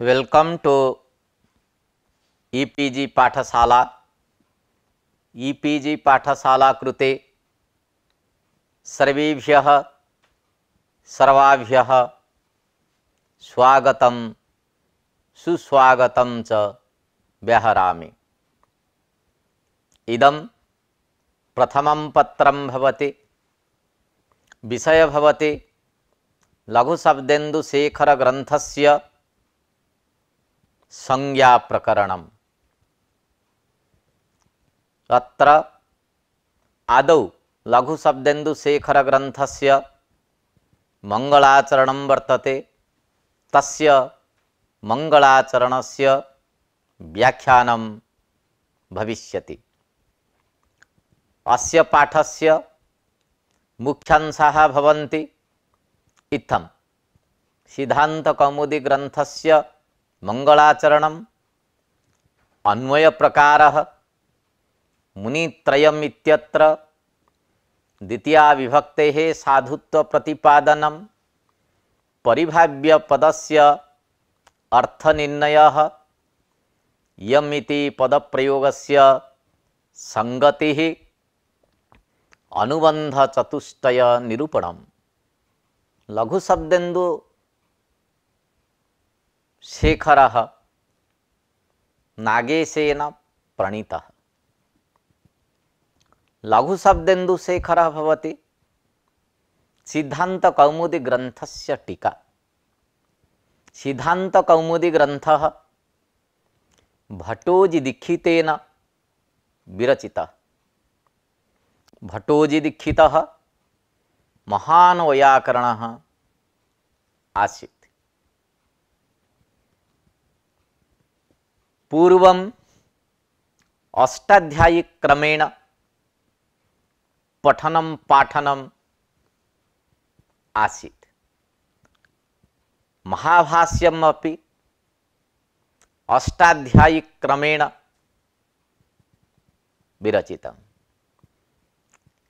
Welcome to e-PG पाठशाला। E-PG पाठशाला कृते सर्वेभ्यः सर्वाभ्यः स्वागतं सुस्वागतं च व्याहरामि। इदं प्रथमं पत्रं भवति। विषय भवति लघुशब्देन्दुशेखर ग्रन्थस्य संज्ञा प्रकरणम्। अत्र आदौ लघुशब्देन्दुशेखर ग्रन्थस्य मंगलाचरणं वर्तते। तस्य मंगलाचरणस्य व्याख्यानं भविष्यति। अस्य पाठस्य मुख्यांशाः भवन्ति इत्थं सिद्धान्तकौमुदी ग्रन्थस्य मंगलाचरणम्, अन्वयप्रकारः, मुनित्रयम् इत्यत्र द्वितीया विभक्तेः साधुत्व प्रतिपादनम्, परिभाव्यपदस्य अर्थनिर्णयः, यमिति पदप्रयोगस्य संगतिः, अनुबन्धचतुष्टय निरूपणम्। लघुशब्देन्दु शेखरः नागेशेन प्रणीतः। लघुशब्देन्दुशेखरः भवति सिद्धान्तकौमुदी ग्रन्थस्य टीका। सिद्धान्तकौमुदी ग्रन्थः भट्टोजीदीक्षितेन विरचितः। भट्टोजीदीक्षितः महान् वैयाकरणः आसीत्। पूर्वम् अष्टाध्यायिक्रमेण पठनं पाठनम् आसीत्। महाभाष्यम् अपि अष्टाध्यायिक्रमेण विरचितम्।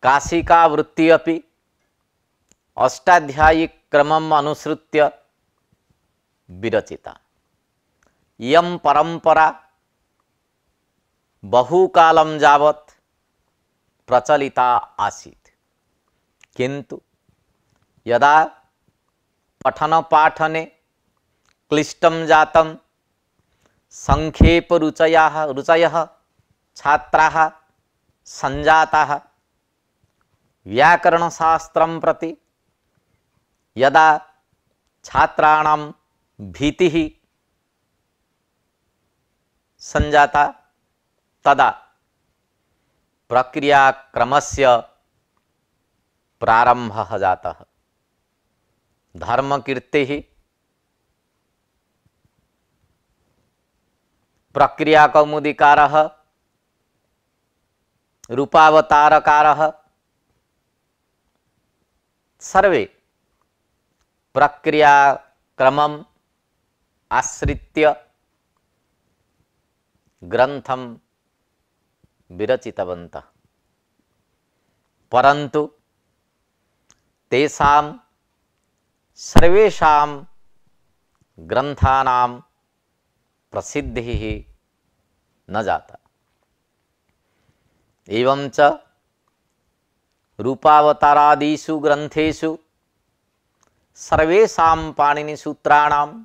काशिकावृत्ति अपि अष्टाध्यायिक्रमम् अनुसृत्य विरचिता। इयं परंपरा बहुकालं यावत् प्रचलिता आसीत्। किन्तु यदा पठनपाठने क्लिष्टं जातं, संक्षेपरुचयः छात्राः सञ्जाताः। व्याकरणशास्त्रं प्रति यदा छात्राणां भीतिः संजाता, तदा प्रक्रियाक्रमस्य प्रारंभः जातः। धर्मकीर्तिः प्रक्रियाकौमुदीकारः, रूपावतारकारः सर्वे प्रक्रियाक्रमम् आश्रित्य ग्रंथं विरचितवन्तः। परन्तु तेषां सर्वेषां ग्रंथानां प्रसिद्धिः न जाता। एवं च रूपावतारादिषु ग्रंथेषु सर्वेषां पाणिनिसूत्राणां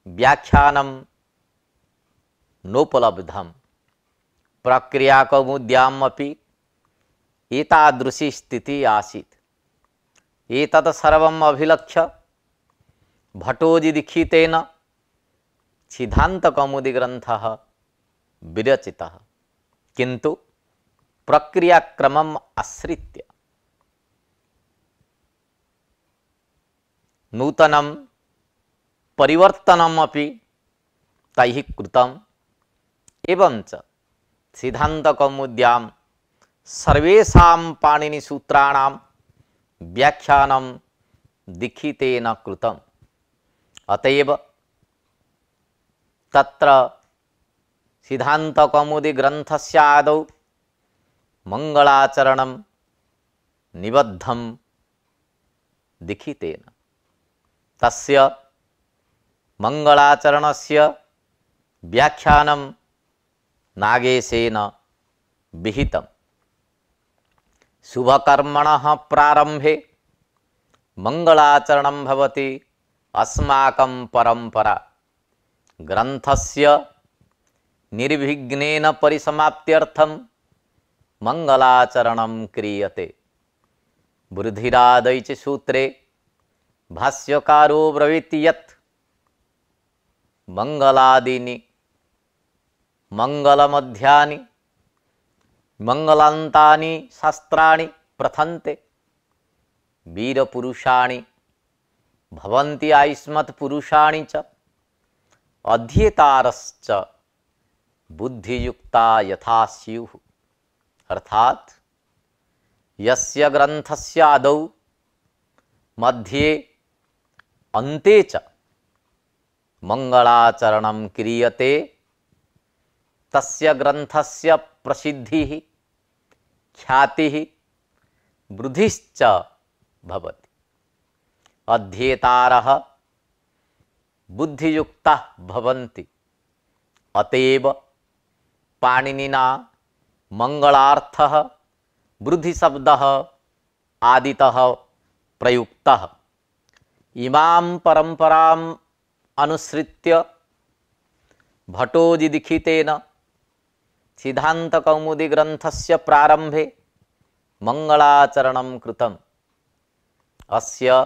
व्याख्यानं नोपलब्धम्। प्रक्रियाकौमुद्याम् अपि एतादृशी स्थितिः आसीत्। एतत् सर्वम् अभिलक्ष्य भट्टोजीदीक्षितेन सिद्धान्तकौमुदी ग्रन्थः विरचितः, किन्तु प्रक्रियाक्रमम् आश्रित्य। नूतनं परिवर्तनम् अपि तैः कृतम्। एवं च सिद्धान्तकौमुद्यां सर्वेषां पाणिनिसूत्राणां व्याख्यानं दीक्षितेन कृतम्। अतएव तत्र सिद्धान्तकौमुदी ग्रन्थस्य आदौ मंगलाचरणं निबद्धं दीक्षितेन। तस्य मंगलाचरणस्य व्याख्यानं नागेशेन विहितम्। शुभकर्मणः प्रारंभे मंगलाचरणं भवति अस्माकं परंपरा। ग्रंथस्य निर्विघ्नेन परिसमाप्त्यर्थं मंगलाचरणं क्रियते। बृहदिरादैच सूत्रे भाष्यकारो ब्रवीति यत् मंगलादीनि मंगलमध्यानि मंगलान्तानि शास्त्राणि प्रथन्ते। वीरपुरुषाणि भवन्ति आयुष्मत्पुरुषाणि च अध्येतारश्च बुद्धियुक्ता यथा स्युः। अर्थात यस्य ग्रंथस्य आदौ मध्ये अन्ते च मंगलाचरणं क्रियते तस्य ग्रंथस्य प्रसिद्धिः ख्यातिः वृद्धिश्च भवति। अध्येतारः बुद्धियुक्ताः भवन्ति। अतएव पाणिनिना मंगलार्थः वृद्धिशब्दः आदितः प्रयुक्तः। इमां परंपराम् अनुसृत्य भट्टोजीदीक्षितेन सिद्धान्तकौमुदी ग्रंथस्य प्रारंभे मंगलाचरणं कृतम्। अस्य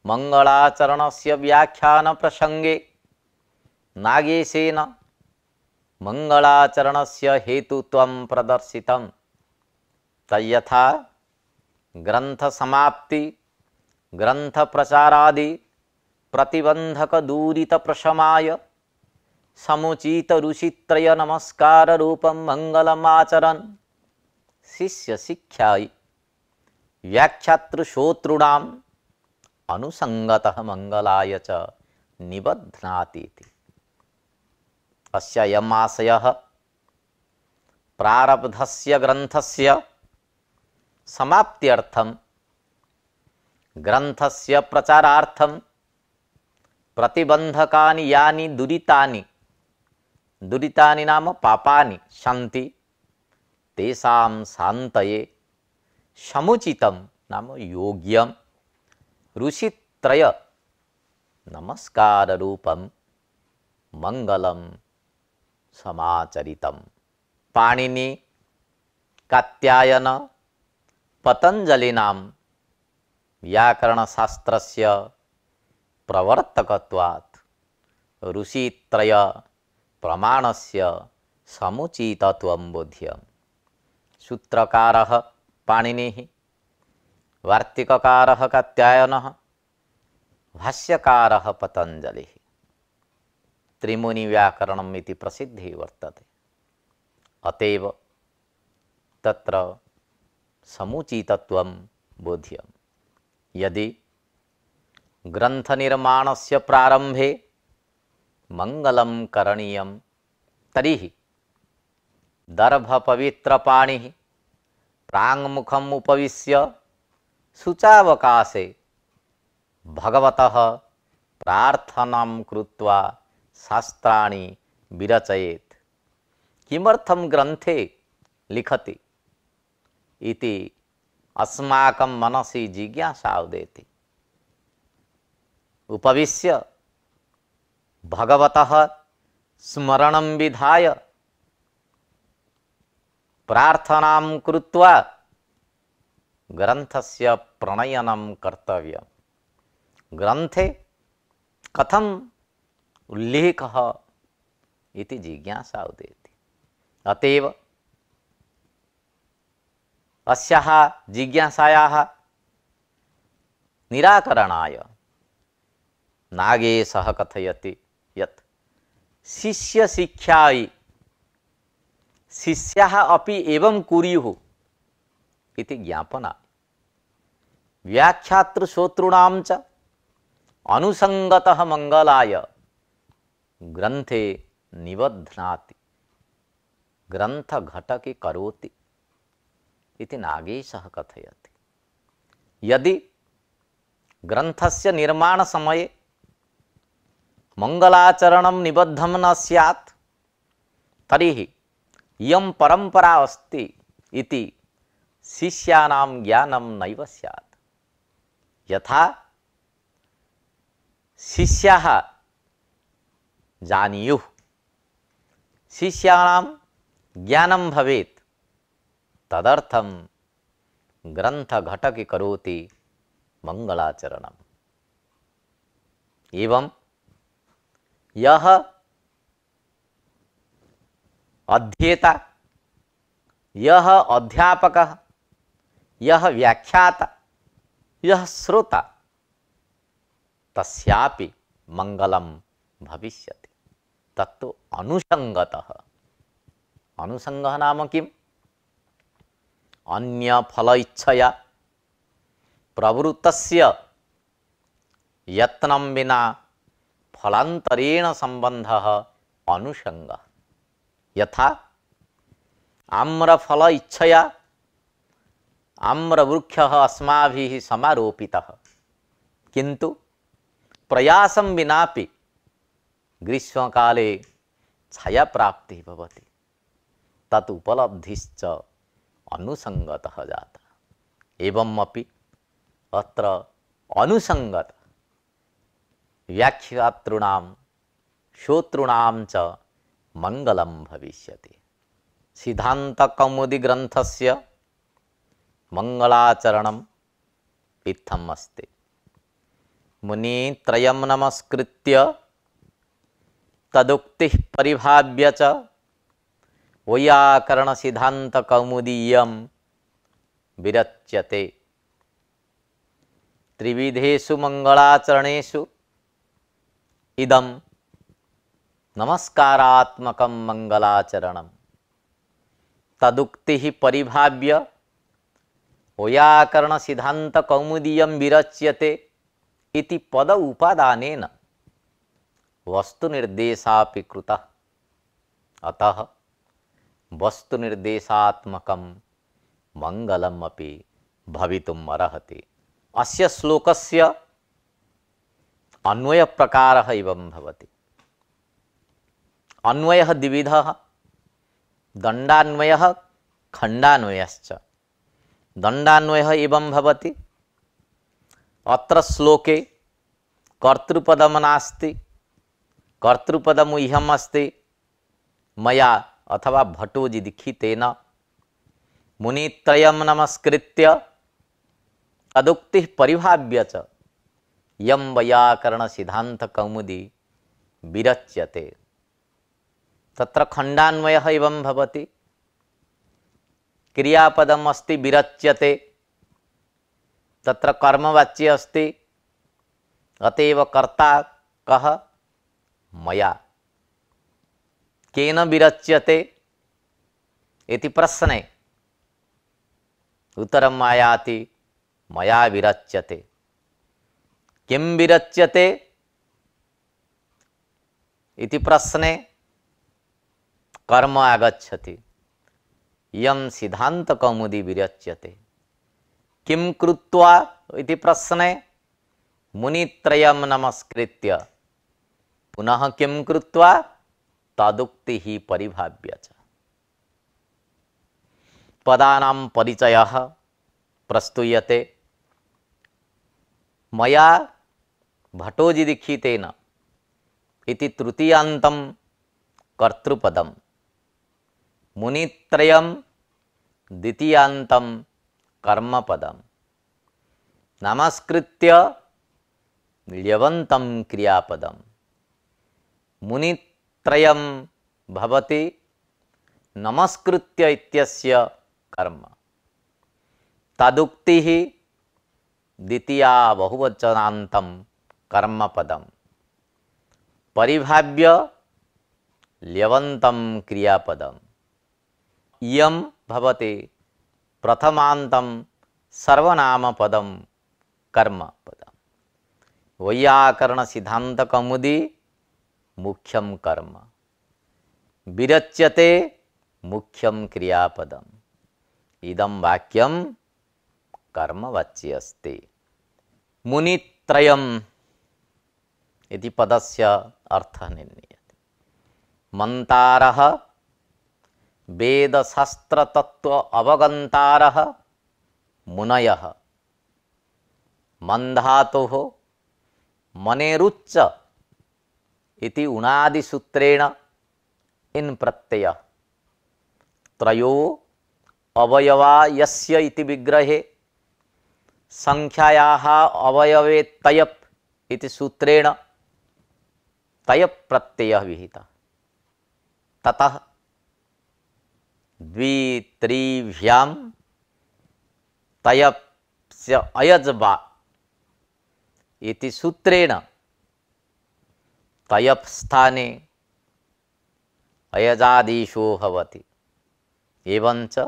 मंगलाचरणस्य व्याख्यान प्रसंगे नागेशेन मंगलाचरणस्य हेतुत्वं प्रदर्शितम्। तयथा ग्रंथ समाप्ति ग्रंथ प्रचारादि प्रतिबंधक दूरित प्रशमाय समुचित ऋषित्रय नमस्कार रूपं मंगलमाचरन् शिष्य शिक्षायै व्याख्यातृश्रोतॄणाम् अनुसंगतः मंगलाय च निबध्नाति। अस्ययम् आशयः प्रारब्धस्य ग्रंथस्य समाप्त्यर्थं ग्रंथस्य प्रचारार्थं प्रतिबंधकानि यानि दुरितानि नाम पापानि सन्ति तेषां शान्तये समुचितं नाम योग्यं ऋषित्रय नमस्कार रूपं मंगलम समाचरितम्। पाणिनि कात्यायन पतंजलिनां व्याकरणशास्त्रस्य प्रवर्तकत्वात् ऋषित्रय प्रमाणस्य समुचितत्वं बोध्यम्। सूत्रकारः पाणिनिः, वार्तिककारः कात्यायनः, भाष्यकारः पतंजलिः। त्रिमुनि व्याकरणम् इति प्रसिद्धिः वर्तते। अतएव तत्र समुचितत्वं बोध्यम्। यदि ग्रंथ निर्माणस्य प्रारंभे मंगलं करणीयं तर्हि दर्भपवित्रपाणिः प्राङ्मुखम् उपविश्य शुचावकाशे भगवतः प्रार्थनां कृत्वा शास्त्राणि विरचयेत्। किमर्थं ग्रंथे लिखति इति अस्माकं मनसि जिज्ञासा उदेति। उपविश्य भगवतः स्मरणं विधाय प्रार्थनां कृत्वा ग्रंथस्य प्रणयनं कर्तव्यम्। ग्रंथे कथम् उल्लेखः इति जिज्ञासा उदेति। अतएव अस्याः जिज्ञासायाः निराकरणाय नागेशः कथयति यत् शिष्यशिक्षायै शिष्याः अपि एवं कुर्युः इति ज्ञापना व्याख्यातृश्रोतॄणां च अनुसंगतः मंगलाय ग्रंथे निबध्नाति ग्रंथ घटके करोति इति नागेशः कथयति। यदि ग्रंथस्य निर्माण समये मंगलाचरणं निबद्धं न स्यात् तर्हि इयं परंपरा अस्ति इति शिष्यानां ज्ञानं नैव स्यात्। यथा शिष्याः जानीयुः, शिष्याणां ज्ञानं भवेत्, तदर्थं ग्रंथघटके करोति मंगलाचरणम्। एवं यह अध्येता, यह अध्यापकः, यह व्याख्याता, यह श्रोता, तस्यापि मंगलम भविष्यति। तत्तु अनुसंगतः। अनुसंगः नाम किम्? अन्य फल इच्छया प्रवृत्तस्य यत्नं विना फलांतरेण संबंधः अनुसंगः। यथा आम्रफल इच्छया आम्रवृक्षः अस्माभिः समारोपितः, किंतु प्रयासं विनापि ग्रीष्मकाले छाया प्राप्तिः भवति। तत् उपलब्धिश्च अनुसंगतः जाता। एवमपि अत्र अनुसंगत व्याख्यातॄणां श्रोतॄणां च मंगलम भविष्यति। सिद्धांत कौमुदी ग्रंथस्य मंगलाचरणम् इत्थम् अस्ति। मुनित्रयं नमस्कृत्य तदुक्तिः परिभाव्य च वैयाकरण सिद्धांत कौमुदीयं विरच्यते। त्रिविधेषु मंगलाचरणेषु इदं नमस्कारात्मकं मंगलाचरणम् तदुक्तिः परिभाव्य वैयाकरण सिद्धांत कौमुदीयं विरच्यते इति पद उपादानेन वस्तु निर्देशापि कृतः। अतः वस्तु निर्देशात्मकं मंगलम् अपि भवितुम् अर्हति। अस्य श्लोकस्य अन्वय प्रकारः एवं भवति। अन्वयः द्विविधः, दण्डान्वयः खण्डान्वयश्च। दण्डान्वयः एवं भवति। अत्र श्लोके कर्तृपदं नास्ति, कर्तृपदम् इहम् अस्ति। मया अथवा भट्टोजी दीक्षितेन मुनित्रयं नमस्कृत्य तदुक्तिः परिभाव्य च यं वैयाकरण सिद्धांत कौमुदी विरच्यते। तत्र खण्डान्वयः एवं भवति। क्रियापदम् अस्ति विरच्यते, तत्र कर्मवाच्य अस्ति। अतएव कर्ता कः? मया। केन विरच्यते इति प्रश्ने उत्तरम् आयाति मया विरच्यते। किं विरच्यते इति प्रश्ने कर्म आगच्छति। यं सिद्धांत कौमुदी विरच्यते। किं कृत्वा इति प्रश्ने मुनित्रयं नमस्कृत्य पुनः किं कृत्वा तदुक्तिः परिभाव्य च। पदानां परिचयः प्रस्तूयते। मया भट्टोजी दीक्षितेन इति तृतीयान्तं कर्तृपदम्, मुनित्रयं द्वितीयान्तं कर्मपदम्, नमस्कृत्य ल्यवन्तं क्रियापदम्। मुनित्रयं भवति नमस्कृत्य इत्यस्य कर्म। तदुक्तिः द्वितीया बहुवचनान्तं कर्मपदम्, परिभाव्य ल्यवन्तं क्रियापदम्। इयं भवति प्रथमान्तं सर्वनामपदं कर्मपदम्। वैयाकरण सिद्धांत कौमुदी मुख्यं कर्म, विरच्यते मुख्यं क्रियापदम्। इदं वाक्यं कर्मवाच्य अस्ति। मुनित्रयम् इति पदस्य अर्थः निर्णीयते। मन्तारः वेदशास्त्रतत्त्व अवगन्तारः मुनयः मन्धातोः मनेरुच्च इति उणादिसूत्रेण इन प्रत्यय त्रयो अवयवा यस्य इति विग्रहे संख्यायाः अवयवे तयप् इति सूत्रेण तयप् प्रत्ययः विहितः। ततः द्वित्रिभ्यां तयप्स्य अयज्वा इति सूत्रेण तयप् स्थाने अयजादीशो भवति। एवंच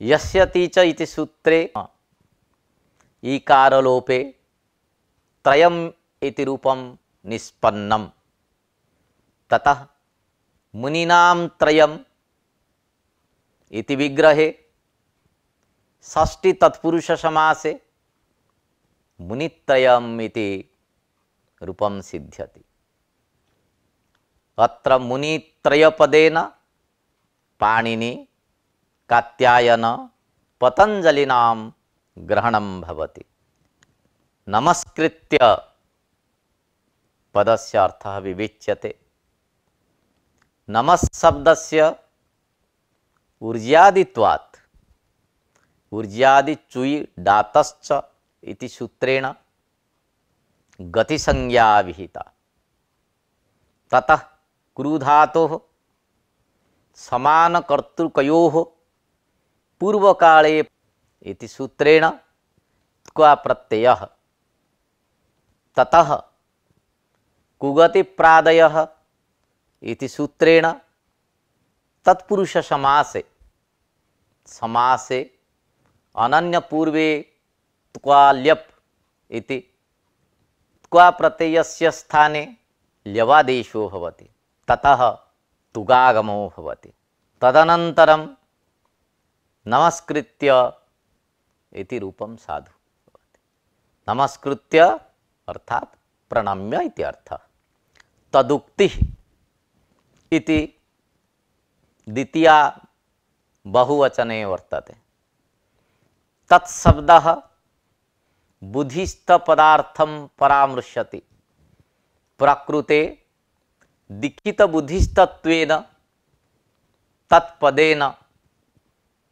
यस्य तीच इति सूत्रे ईकारलोपे त्रयम् इति रूपं निष्पन्नम्। ततः मुनीनां त्रयम् इति विग्रहे षष्ठी तत्पुरुष समासे मुनित्रयम् इति रूपं सिद्ध्यति। अत्र मुनित्रयपदेन पाणिनि कात्यायन पतंजलिनां ग्रहणं भवति। नमस्कृत्य पदस्य अर्थः विवेच्यते। नमस् शब्दस्य ऊर्ज्यादित्वात् ऊर्ज्यादि चुयि डातश्च इति सूत्रेण गतिसंज्ञा विहिता। ततः क्रुधातोः समानकर्तृकयोः पूर्वकाले इति सूत्रेण क्वा प्रत्ययः। ततः कुगतिप्रादयः इति सूत्रेण तत्पुरुष समासे समासे अनन्यपूर्वे त्वा ल्यप् इति त्वा प्रत्ययस्य स्थाने ल्यवादेशो भवति। ततः तुगागमो भवति। तदनन्तरं नमस्कृत्य इति रूपं साधु भवति। नमस्कृत्य अर्थात प्रणम्य इति अर्थः। तदुक्तिः इति द्वितीया बहुवचने वर्तते। तत्शब्दः बुद्धिस्थपदार्थं परामृश्यति। प्रकृते दीक्षितबुद्धिस्तत्वेन तत्पदेन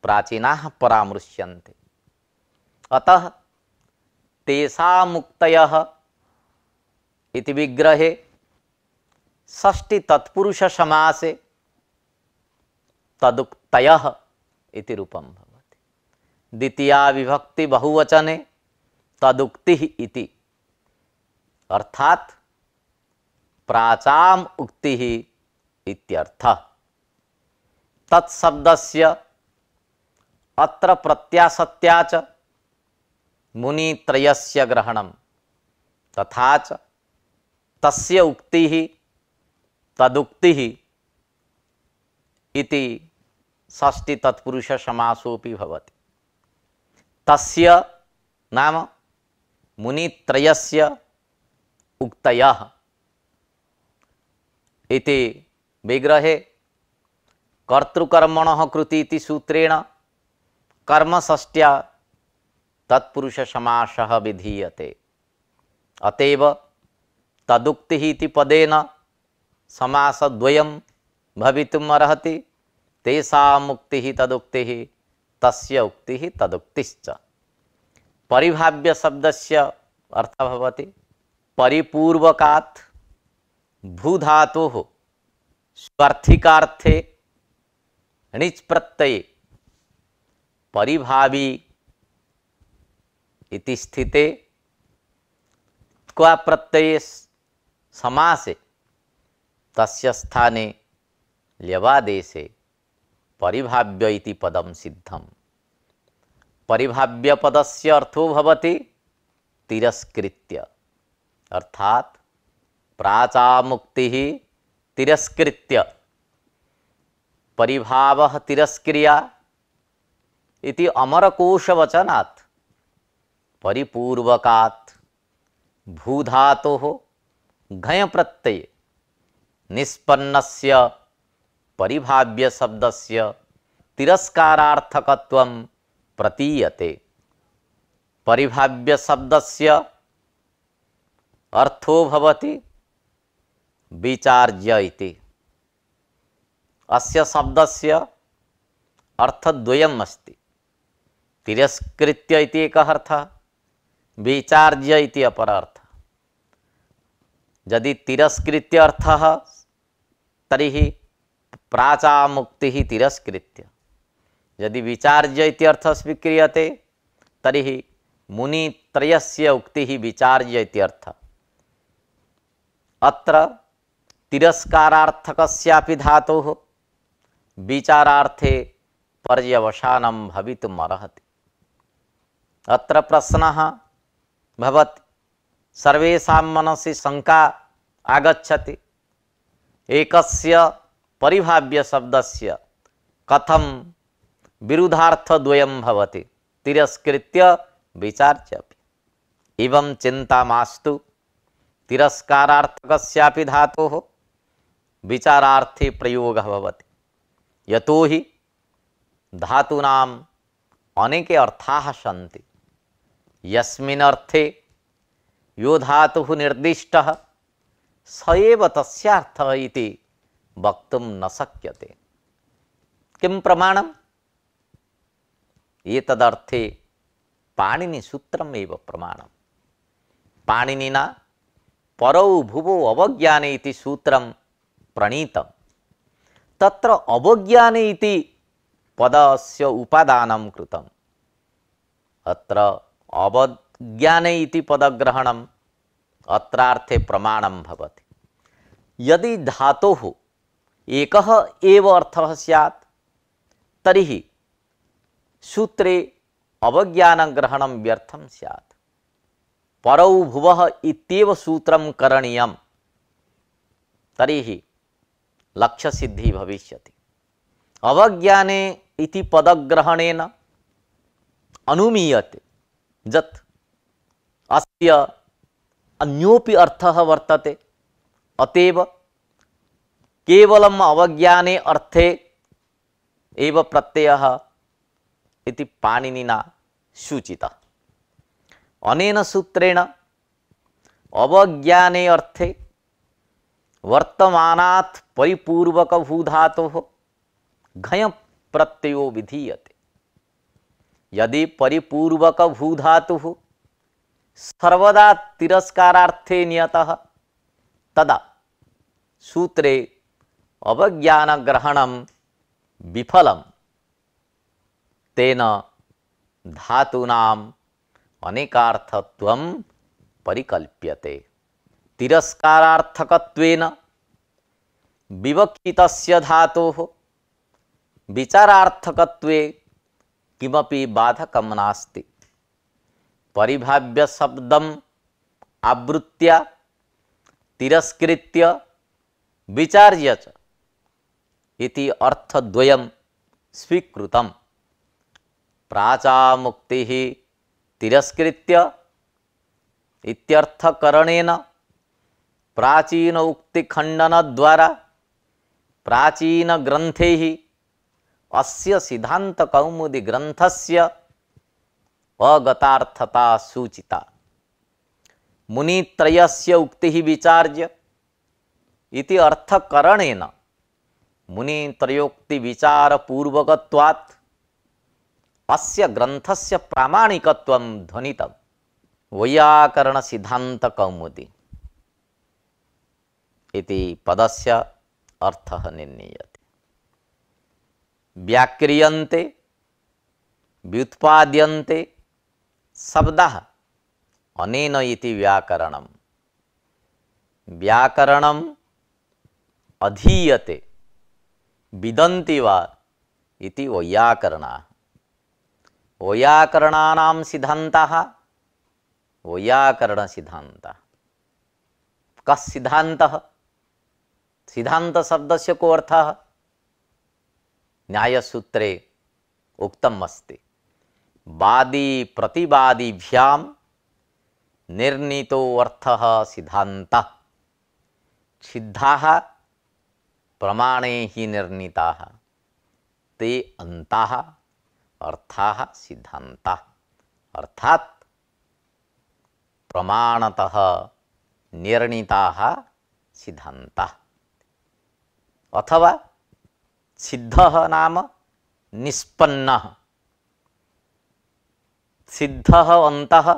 प्राचीनाः परामृश्यन्ते। अतः तेषामुक्तयः इति विग्रहे षष्ठी तत्पुरुष समासे तदुक्तयः इति रूपं भवति। द्वितीया विभक्ति बहुवचने तदुक्तिः इति अर्थात प्राचाम उक्तिः इत्यर्थः। तत्शब्दस्य अत्र प्रत्यासत्या च मुनित्रयस्य ग्रहणं तथा च तस्य उक्तिः तदुक्तिः इति षष्ठी तत्पुरुष समासोऽपि भवति। तस्य नाम मुनित्रयस्य उक्तयः इति विग्रहे कर्तृकर्मणः कृति इति सूत्रेण कर्मषष्ट्या तत्पुरुष समासः विधीयते। अतएव तदुक्तिः इति पदेन समासद्वयं भवितुम् अर्हति। तेषाम् उक्तिः तदुक्तिः तस्य उक्तिः तदुक्तिश्च। परिभाव्य शब्दस्य अर्थः भवति परिपूर्वकात् भूधातोः स्वार्थिकार्थे णिच् प्रत्यये परिभावी इति स्थिते क्वा प्रत्यये समासे तस्य स्थाने ल्यवादेशे परिभाव्य इति पदं सिद्धम्। परिभाव्य पदस्य अर्थो भवति तिरस्कृत्य अर्थात प्राचामुक्तिः तिरस्कृत्य परिभावः तिरस्क्रिया इति अमरकोशवचनात् परिपूर्वकात् भूधातोः घय प्रत्यय निष्पन्नस्य परिभाव्य शब्दस्य तिरस्कारार्थकत्वं प्रतीयते। परिभाव्य शब्दस्य अर्थो भवति विचार्य इति। अस्य शब्दस्य अर्थद्वयम् अस्ति। तिरस्कृत्य इति एकः अर्थः, विचार्य इति अपरः अर्थः। यदि तिरस्कृत्य अर्थः तर्हि प्राचामुक्तिः तिरस्कृत्य, यदि विचार्य इति अर्थः स्वीक्रियते तर्हि मुनित्रयस्य उक्तिः विचार्य इति अर्थः। अत्र तिरस्कारार्थकस्यापि धातोः विचारार्थे पर्यवसानं भवितुम् अर्हति। अत्र प्रश्नः भवति, सर्वेषां मनसि शङ्का आगच्छति, एकस्य परिभाव्य शब्दस्य कथं विरुद्धार्थद्वयं भवति, तिरस्कृत्य विचार्यापि। एवं चिन्ता मास्तु, तिरस्कारार्थकस्यापि धातोः विचारार्थे प्रयोगः भवति। यतोहि धातूनाम् अनेके अर्थाः सन्ति। यस्मिन् अर्थे यो धातुः निर्दिष्टः स एव तस्यार्थः इति वक्तुं न शक्यते। किं प्रमाणम्? एतदर्थे पाणिनिसूत्रमेव प्रमाणम्। पाणिनिना परौ भुवौ अवज्ञाने इति सूत्रं प्रणीतम्। तत्र अवज्ञाने इति पदस्य उपादानं कृतम्। अत्र अवज्ञाने इति पदग्रहणम् अत्रार्थे प्रमाणं भवति। यदि धातोः एकः एव अर्थः स्यात् तर्हि सूत्रे अवज्ञानग्रहणं व्यर्थं स्यात्। परौ भुवः इत्येव सूत्रं करणीयं, तर्हि लक्ष्यसिद्धिः भविष्यति। अवज्ञाने इति पदग्रहणेन अनुमीयते यत् अस्य अन्योपि अर्थः वर्तते। अतएव केवलम् अवज्ञाने अर्थे एव प्रत्ययः इति पाणिनिना सूचितः। अनेन सूत्रेण अवज्ञाने अर्थे वर्तमानात् परिपूर्वकभूधातोः घय प्रत्ययो विधीयते। यदि परिपूर्वकभूधातुः सर्वदा तिरस्कारार्थे नियतः तदा सूत्रे अवज्ञानग्रहणं विफलम्। तेन धातूनाम् अनेकार्थत्वं परिकल्प्यते। तिरस्कारार्थकत्वेन विवक्षितस्य धातोः विचारार्थकत्वे किमपि बाधकं नास्ति। परिभाव्य शब्दम् आवृत्य तिरस्कृत्य विचार्य च इति अर्थद्वयं स्वीकृतम्। प्राचामुक्तिः तिरस्कृत्य इत्यर्थकरणेन प्राचीन उक्तिखंडन द्वारा प्राचीन ग्रंथैः अस्य सिद्धांत कौमुदी ग्रंथस्य अगतार्थता सूचिता। मुनित्रयस्य उक्तिः विचार्य इति अर्थकरणेन मुनित्रयोक्ति विचार पूर्वकत्वात् अस्य ग्रंथस्य प्रामाणिकत्वं ध्वनितम्। वैयाकरण सिद्धांत कौमुदी इति पदस्य अर्थः निर्णीयते। व्याक्रियन्ते व्युत्पाद्यन्ते शब्दः अनेन इति व्याकरणम्। व्याकरणम् अधीयते विदन्ति वा इति वैयाकरणाः। वैयाकरणानां सिद्धान्तः वैयाकरण सिद्धान्तः। कः सिद्धान्तः? सिद्धांत शब्दस्य को अर्थः? न्यायसूत्रे उक्तम् अस्ति, वादी प्रतिवादिभ्यां निर्णीतो अर्थः सिद्धान्तः सिद्धाः प्रमाणे ही निर्णीताः ते अन्ताः अर्थाः सिद्धान्ताः। अर्थात प्रमाणतः निर्णीताः सिद्धान्ताः। अथवा सिद्धः नाम निष्पन्नः, सिद्धः अन्तः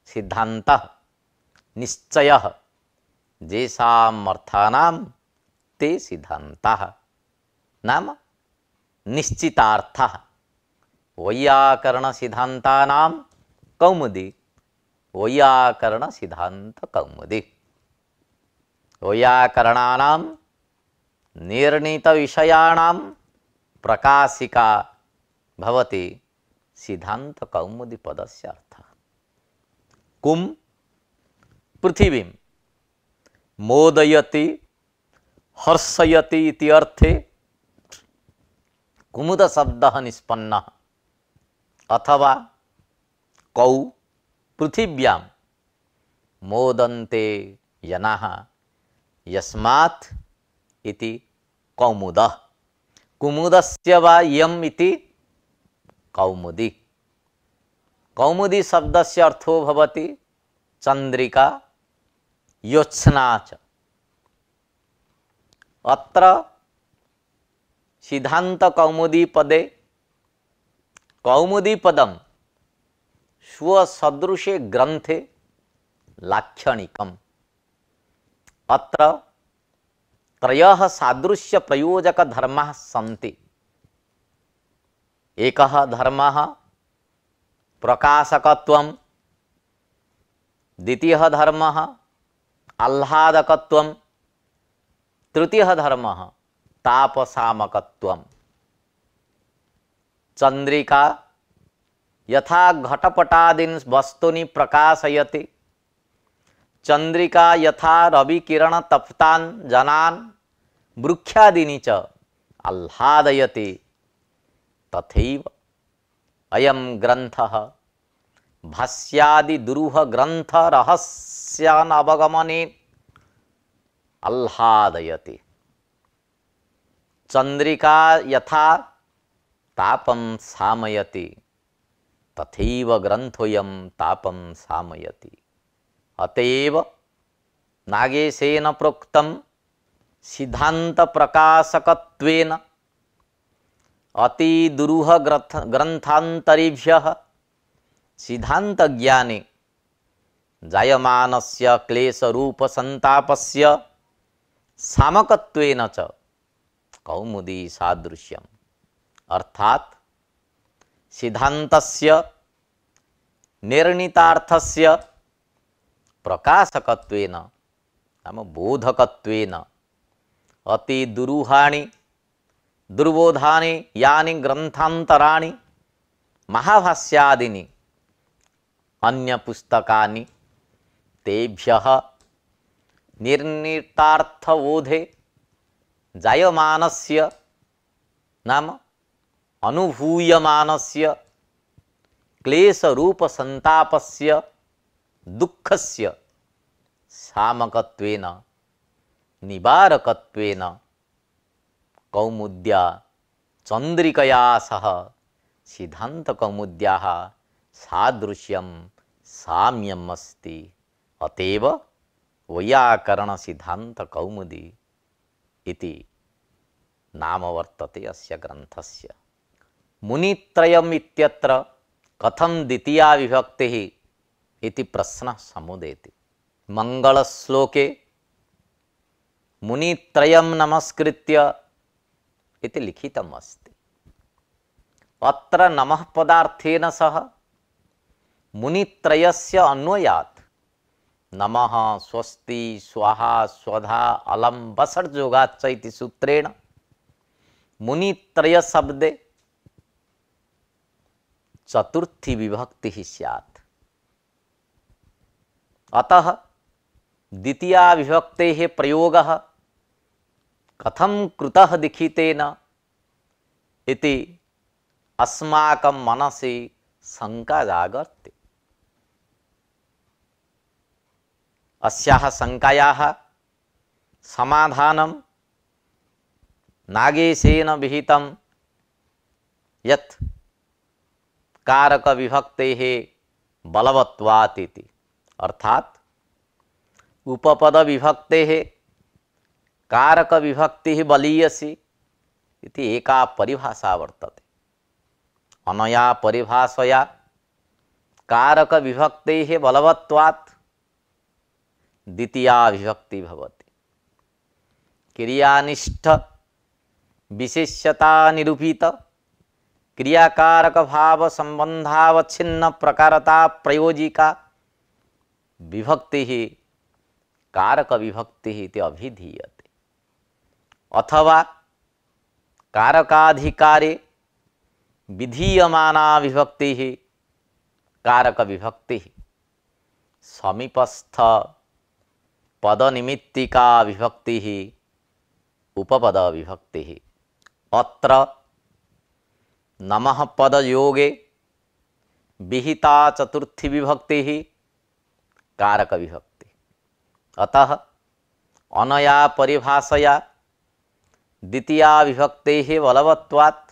सिद्धान्तः निश्चयः येषाम् अर्थानां ते सिद्धान्ताः नाम निश्चितार्थः। वैयाकरण सिद्धान्तानां कौमुदी, वैयाकरण सिद्धांत कौमुदी। वैयाकरणानां निर्णीत विषयाणां प्रकाशिका भवति सिद्धांत कौमुदी पदस्य अर्थः। कुम पृथिवीं मोदयति हर्षयति इति अर्थे कुमुद शब्दः निष्पन्नः। अथवा कौ पृथिव्यां मोदन्ते जनाः यस्मात् इति कौमुदः। कुमुदस्य वा यम् इति कौमुदी। कौमुदी शब्दस्य अर्थो भवति चंद्रिका योत्स्ना च। अत्र सिद्धांत कौमुदी पदे कौमुदी पदम स्वसदृशे ग्रंथे लाक्षणिकम्। अत्र त्रयः सादृश्य प्रयोजक धर्माः सन्ति। एकः धर्मः प्रकाशकत्वं, द्वितीयः धर्मः आह्लादकत्वं, तृतीयः धर्मः तापसामकत्वं। चंद्रिका यथा घटपटादीन् वस्तूनि प्रकाशयति, चंद्रिका यथा रविकिरण तप्तान् जनान् वृक्षादीनि च आह्लादयति, तथैव अयं ग्रंथः भाष्यादि दुरूह ग्रंथ रहस्यान् अवगमने आह्लादयति। चंद्रिका यथा तापं शामयति, तथैव ग्रंथोऽयं तापं शामयति। अतएव नागेशेन प्रोक्तं सिद्धांत प्रकाशकत्वेन अति दुरूह ग्रंथांतरेभ्यः सिद्धांत ज्ञाने जायमानस्य क्लेश रूप संतापस्य सामकत्वेन च कौमुदी सादृश्यम्। अर्थात सिद्धांतस्य निर्णीतार्थस्य प्रकाशकत्वेन नाम बोधकत्वेन अति दुरूहाणि दुर्बोधानि यानि ग्रंथांतराणि महाभाष्यादीनि अन्य पुस्तकानि तेभ्यः निर्णीतार्थबोधे जायमानस्य नाम अनुभूयमानस्य क्लेश रूप संतापस्य दुःखस्य सामकत्वेन निवारकत्वेन कौमुद्या चंद्रिकया सह सिद्धांत कौमुद्याः सादृश्यं साम्यम् अस्ति। अतएव वैयाकरण सिद्धांत कौमुदी इति नाम वर्तते अस्य ग्रंथस्य। मुनित्रयम् इत्यत्र कथं द्वितीया विभक्तिः इति प्रश्नः समुदेति। मंगल श्लोके मुनित्रयं नमस्कृत्य इति लिखितम् अस्ति। अत्र नमः पदार्थेन सह मुनित्रयस्य अन्वयात् नमः स्वस्ति स्वाहा स्वधा अलम वसर्जोगाच्च इति सूत्रेण मुनित्रय शब्दे चतुर्थी विभक्ति ही स्यात्। अतः द्वितीया विभक्तेः प्रयोगः कथं कृतः लिखितेन इति अस्माकं मनसि शंका जागर्ति। अस्याः शंकायाः समाधानं नागेशेन विहितं यत् कारक विभक्तेः बलवत्वात् इति, अर्थात उपपद विभक्तेः कारक विभक्तिः बलीयसी इति एका परिभाषा वर्तते। अनया परिभाषया कारक विभक्तेः बलवत्वात् द्वितीया विभक्ति भवति। क्रियानिष्ठ विशेष्यता निरूपित क्रियाकारक भाव संबंधावच्छिन्न प्रकारता प्रयोजिका विभक्ति कारक विभक्ति इति अभिधीयते। अथवा कारकाधिकारे विधीयमाना विभक्ति कारक विभक्ति, समीपस्थ पदनिमित्तिका विभक्ति उपपद विभक्ति। अत्र नमः पदयोगे विहिता चतुर्थी विभक्ति कारक विभक्ति। अतः अनया परिभाषया द्वितीया विभक्तेः बलवत्वात्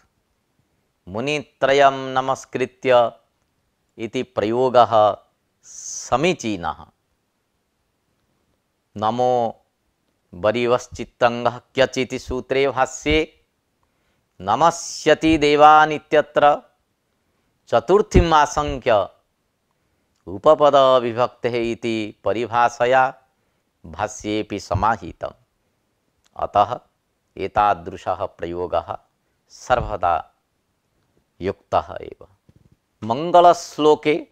मुनित्रयं नमस्कृत्य इति प्रयोगः समीचीनः। नमो बरीवश्चित्तंगः क्यचिति सूत्रे भाष्ये नमस्यति देवान् इत्यत्र चतुर्थीम् आशंक्य उपपद विभक्तेः इति परिभाषया भाष्येऽपि समाहितम्। अतः एतादृशः प्रयोगः सर्वदा युक्तः एव। मंगलश्लोके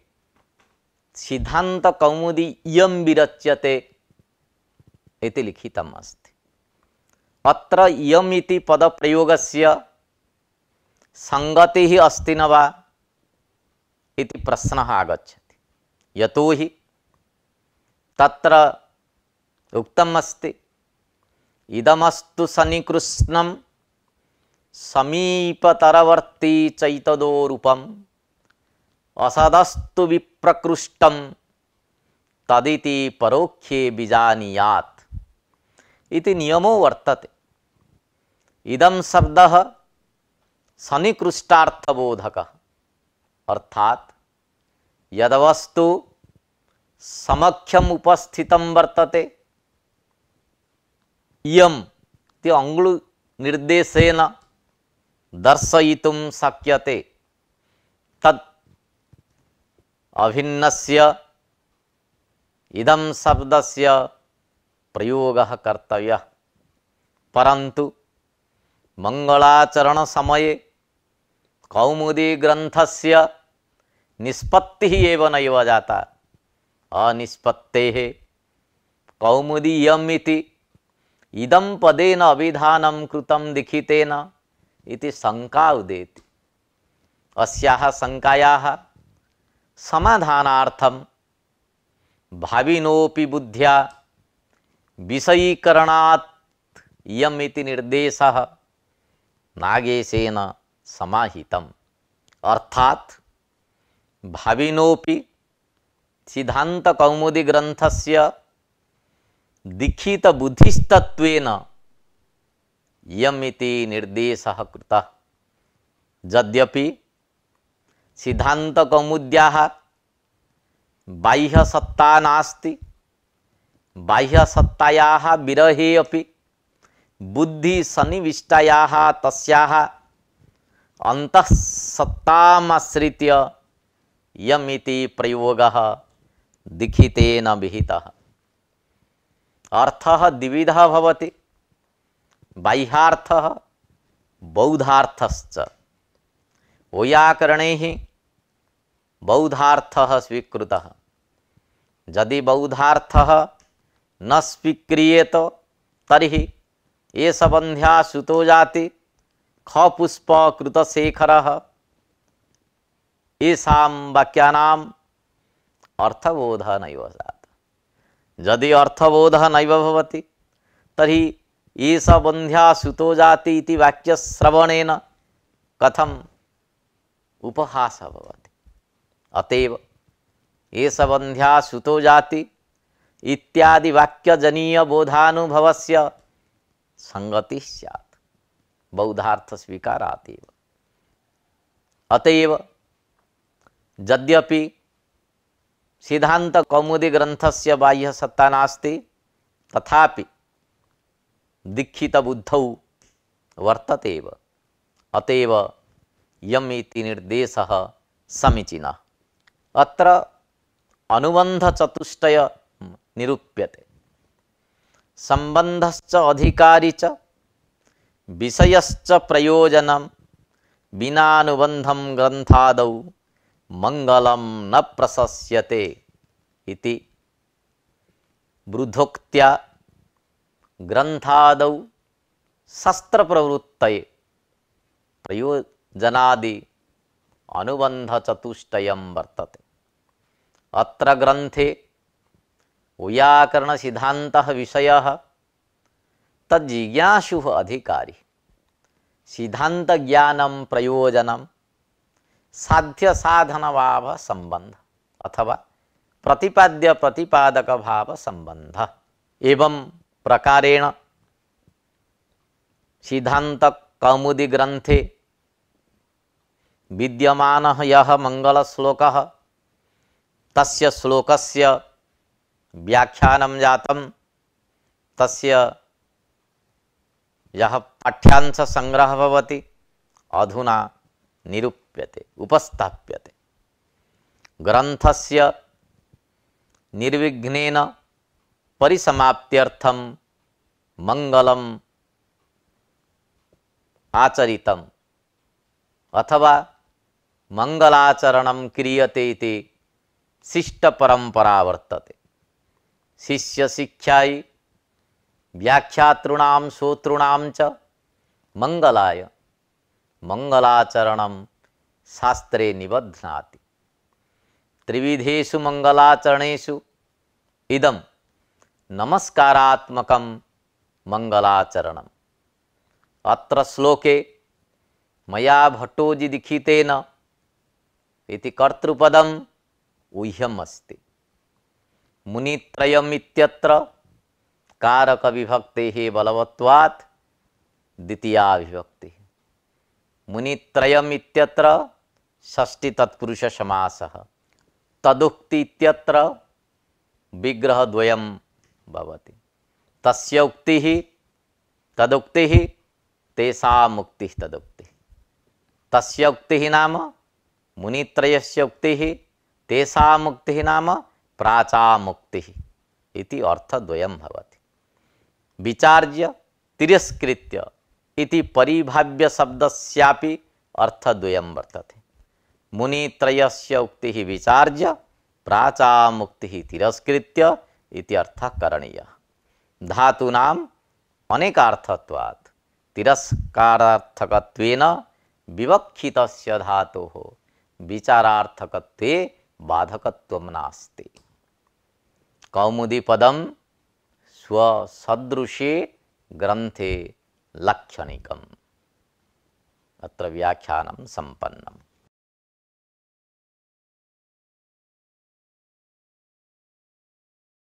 सिद्धांत कौमुदी इयं विरच्यते इति लिखितम् अस्ति। अत्र इयम् इति पदप्रयोगस्य संगतिः अस्ति न वा इति प्रश्नः आगच्छति। यतोहि तत्र उक्तम् अस्ति इदमस्तु सन्निकृष्णं समीपतरवर्ती चैतदो रूपम असदस्तु विप्रकृष्टं तदिति परोक्षे बीजानीयात् इति नियमो वर्तते। इदं शब्दः सन्निकृष्टार्थबोधकः, अर्थात यदवस्तु समक्षम उपस्थितं वर्तते इयम् इति अंगुल निर्देशेन दर्शयितुं शक्यते तद् अभिन्नस्य इदं शब्दस्य प्रयोगः कर्तव्यः। परन्तु मंगलाचरण समये कौमुदी ग्रंथस्य निष्पत्तिः एव नैव जाता। अनिष्पत्तेः कौमुदीयम् इति इदं पदेन अभिधानं कृतं लिखितेन इति शंका उदेति। अस्याः शंकायाः समाधानार्थं भाविनोऽपि बुद्ध्या विषयीकरणात् इयम् इति निर्देशः नागेशेन समाहितम्। अर्थात भाविनोऽपि सिद्धांत कौमुदी ग्रंथस्य दीक्षित बुद्धिस्तत्वेन इयमिति निर्देशः कृतः। यद्यपि सिद्धांत कौमुद्याः बाह्यसत्ता नास्ति, बाह्यसत्तायाः विरहे अपि बुद्धि सन्निविष्टायाः तस्याः अंतःसत्तामाश्रित्य इयमिति प्रयोगः दीक्षितेन विहितः। अर्थः द्विविधः भवति, बाह्यार्थः बौद्धार्थश्च। वैयाकरणैः बौद्धार्थः स्वीकृतः। यदि बौद्धार्थः न स्वीक्रियेत तर्हि एष बन्ध्या सुतो जाति खपुष्प कृतशेखरः येषां वाक्यानाम् अर्थबोधः नैव जातः। यदि अर्थबोधः नैव भवति तर्हि एष बन्ध्या सुतो जाति इति वाक्यश्रवणेन कथम् उपहासः भवति। अतएव एष बन्ध्या सुतो जाति इत्यादि वाक्यजनीय बोधानुभवस्य संगति स्यात् बौद्धार्थ स्वीकारात् एव। अतएव यद्यपि सिद्धांत कौमुदी ग्रंथस्य बाह्य सत्ता नास्ति तथापि दीक्षित बुद्धौ वर्ततेव। अतएव यम इति निर्देशः समीचीनः। अत्र अनुबंध चतुष्टय निरूप्यते। संबंधश्च अधिकारी च विषयश्च प्रयोजनं विनानुबंधं ग्रंथादौ मंगलम न प्रशस्यते इति बृद्धोक्त्या ग्रंथादौ शस्त्र प्रवृत्तये प्रयोजनादि अनुबंध चतुष्टयं वर्तते। अत्र ग्रंथे वैयाकरण सिद्धान्तः विषयः तज्जिज्ञासुः अधिकारी सिद्धांत ज्ञानम प्रयोजनम साध्य साधन भाव संबंध अथवा प्रतिपाद्य प्रतिपादक भाव संबंध। एवं प्रकारेण सिद्धांत कौमुदी ग्रंथे विद्यमानः यः मंगल श्लोकः तस्य श्लोकस्य व्याख्यानं जातं तस्य यः पाठ्यांश संग्रह भवति अधुना निरूप्यते उपस्थाप्यते। ग्रंथस्य निर्विघ्नेन परिसमाप्त्यर्थं मंगलम आचरितम् अथवा मंगलाचरणं क्रियते इति शिष्ट परंपरा वर्तते। शिष्य शिक्षायै व्याख्यातॄणां श्रोतॄणां च मंगलाय मंगलाचरणं शास्त्रे निबध्नाति। त्रिविधेषु मंगलाचरणेषु इदं नमस्कारात्मकं मंगलाचरणम्। अत्र श्लोके मया भट्टोजि दीक्षितेन इति कर्तृपदम् ऊह्यम् अस्ति। मुनित्रयमित्यत्र कारक विभक्तेः बलवत्वात् द्वितीया विभक्तिः। मुनित्रयमित्यत्र षष्ठी तत्पुरुष समासः। तदुक्ति इत्यत्र विग्रहद्वयं भवति। तस्य उक्तिः तदुक्तिः तेषां मुक्तिः तदुक्तिः। तस्य उक्तिः नाम मुनित्रयस्य उक्तिः तेषां मुक्तिः नाम प्राचा मुक्तिः इति अर्थद्वयं भवति। विचार्य तिरस्कृत्य इति परिभाव्य शब्दस्यापि अर्थद्वयं वर्तते। मुनित्रयस्य उक्तिः विचार्य प्राचा मुक्तिः तिरस्कृत्य इति अर्थः करणीयः। धातूनाम् अनेकार्थत्वात् तिरस्कारार्थकत्वेन विवक्षितस्य धातोः विचारार्थकत्वे बाधकत्वं नास्ति। कौमुदी पदं स्वसदृशे ग्रंथे लक्षणिकम्। अत्र व्याख्यानं सम्पन्नम्।